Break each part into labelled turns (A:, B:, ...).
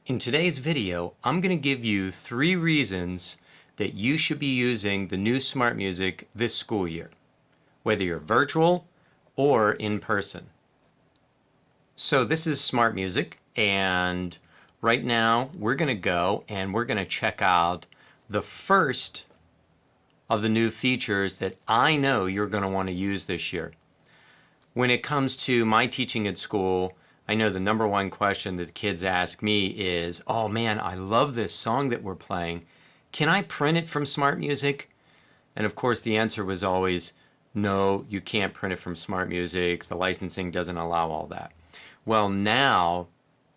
A: In today's video, I'm going to give you 3 reasons that you should be using the new Smartmusic this school year, whether you're virtual or in person. So this is Smartmusic, and right now we're going to go and we're going to check out the first of the new features that I know you're going to want to use this year. When it comes to my teaching at school, I know the number one question that the kids ask me is, oh man, I love this song that we're playing. Can I print it from Smartmusic? And of course the answer was always, no, you can't print it from Smartmusic. The licensing doesn't allow all that. Well, now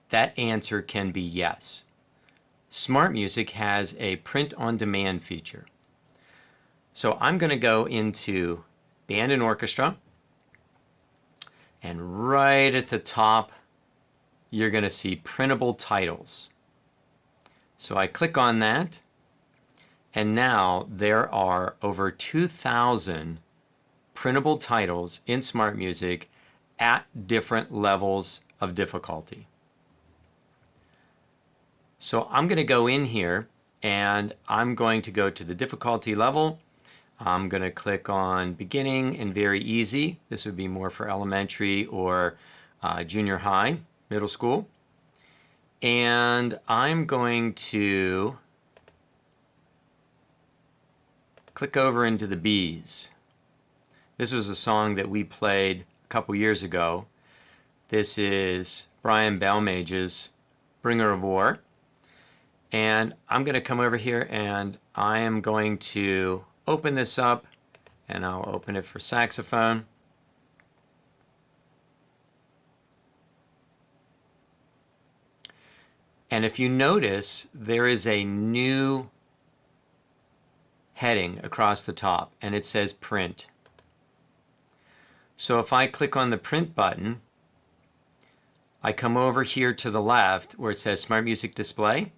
A: that answer can be yes. Smartmusic has a print on demand feature. So I'm going to go into Band and Orchestra, and right at the top you're going to see printable titles. So I click on that, and now there are over 2,000 printable titles in Smartmusic at different levels of difficulty. So I'm going to go in here and I'm going to go to the difficulty level. I'm going to click on beginning and very easy. This would be more for elementary or junior high, middle school. And I'm going to click over into the B's. This was a song that we played a couple years ago. This is Brian Balmage's Bringer of War. And I'm going to come over here and I am going to open this up, and I'll open it for saxophone. And if you notice, there is a new heading across the top, and it says print. So if I click on the print button, I come over here to the left where it says Smartmusic Display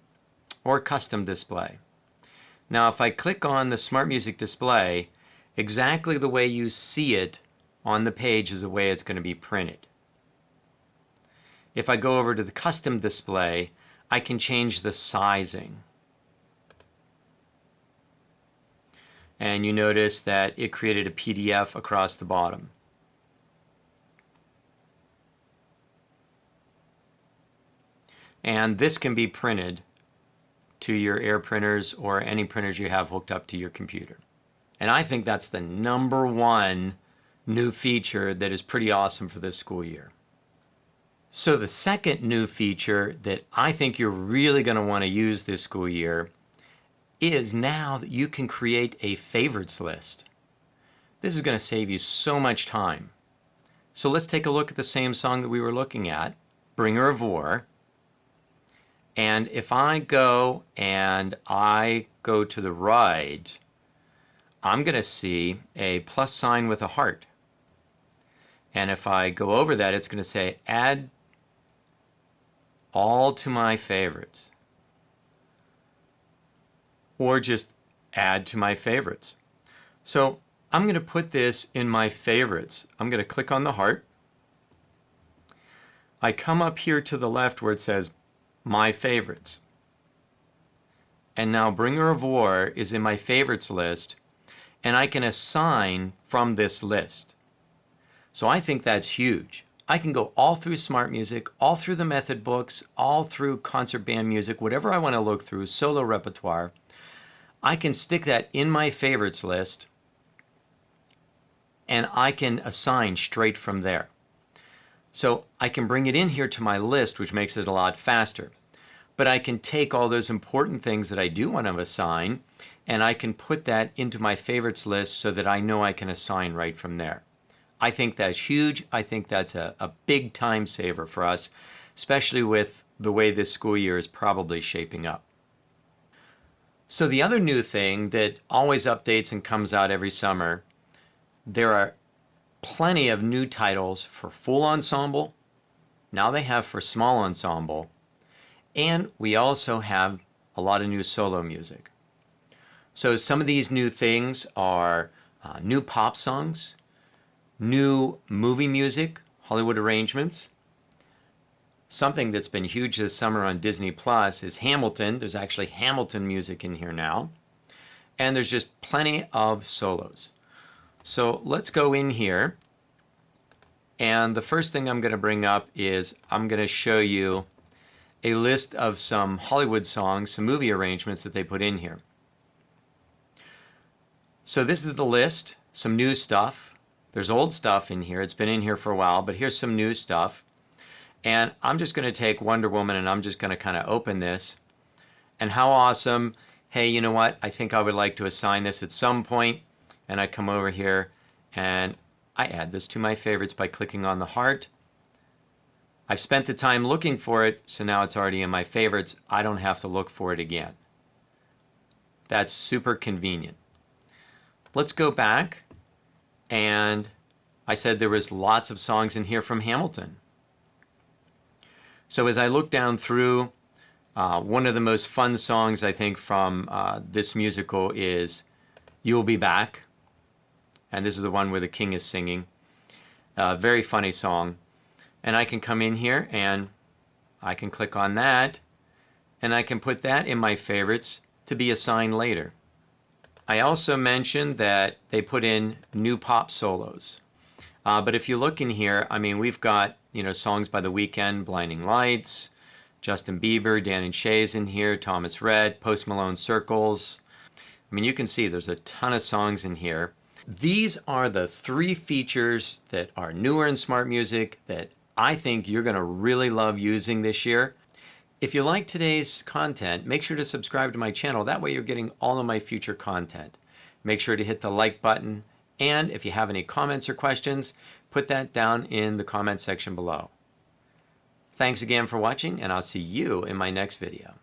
A: or Custom Display. Now if I click on the Smartmusic Display, exactly the way you see it on the page is the way it's going to be printed. If I go over to the Custom Display, I can change the sizing. And you notice that it created a PDF across the bottom. And this can be printed to your air printers or any printers you have hooked up to your computer. And I think that's the number one new feature that is pretty awesome for this school year. So the second new feature that I think you're really going to want to use this school year is now that you can create a favorites list. This is going to save you so much time. So let's take a look at the same song that we were looking at, Bringer of War. And if I go and I go to the right, I'm going to see a plus sign with a heart. And if I go over that, it's going to say add all to my favorites. Or just add to my favorites. So I'm going to put this in my favorites. I'm going to click on the heart. I come up here to the left where it says my favorites. And now Bringer of War is in my favorites list, and I can assign from this list. So I think that's huge. I can go all through Smartmusic, all through the method books, all through concert band music, whatever I want to look through, solo repertoire. I can stick that in my favorites list, and I can assign straight from there. So I can bring it in here to my list, which makes it a lot faster. But I can take all those important things that I do want to assign, and I can put that into my favorites list so that I know I can assign right from there. I think that's huge. I think that's a big time saver for us, especially with the way this school year is probably shaping up. So the other new thing that always updates and comes out every summer, there are plenty of new titles for full ensemble. Now they have for small ensemble. And we also have a lot of new solo music. So some of these new things are new pop songs, new movie music, Hollywood arrangements, Something that's been huge this summer on Disney Plus is Hamilton. There's actually Hamilton music in here now. And there's just plenty of solos. So let's go in here. And the first thing I'm going to bring up is I'm going to show you a list of some Hollywood songs, some movie arrangements that they put in here. So this is the list, some new stuff. There's old stuff in here. It's been in here for a while, but here's some new stuff. And I'm just going to take Wonder Woman and I'm just going to kind of open this. And how awesome. Hey, you know what? I think I would like to assign this at some point. And I come over here and I add this to my favorites by clicking on the heart. I've spent the time looking for it, so now it's already in my favorites. I don't have to look for it again. That's super convenient. Let's go back. And I said there was lots of songs in here from Hamilton. So as I look down through, one of the most fun songs I think from this musical is You'll Be Back. And this is the one where the king is singing. Very funny song. And I can come in here and I can click on that. And I can put that in my favorites to be assigned later. I also mentioned that they put in new pop solos. But if you look in here, I mean, we've got, songs by The Weeknd, Blinding Lights, Justin Bieber, Dan and Shay's in here, Thomas Rhett, Post Malone, Circles. I mean, you can see there's a ton of songs in here. These are the 3 features that are newer in Smartmusic that I think you're going to really love using this year. If you like today's content, make sure to subscribe to my channel. That way you're getting all of my future content. Make sure to hit the like button. And if you have any comments or questions, put that down in the comment section below. Thanks again for watching, and I'll see you in my next video.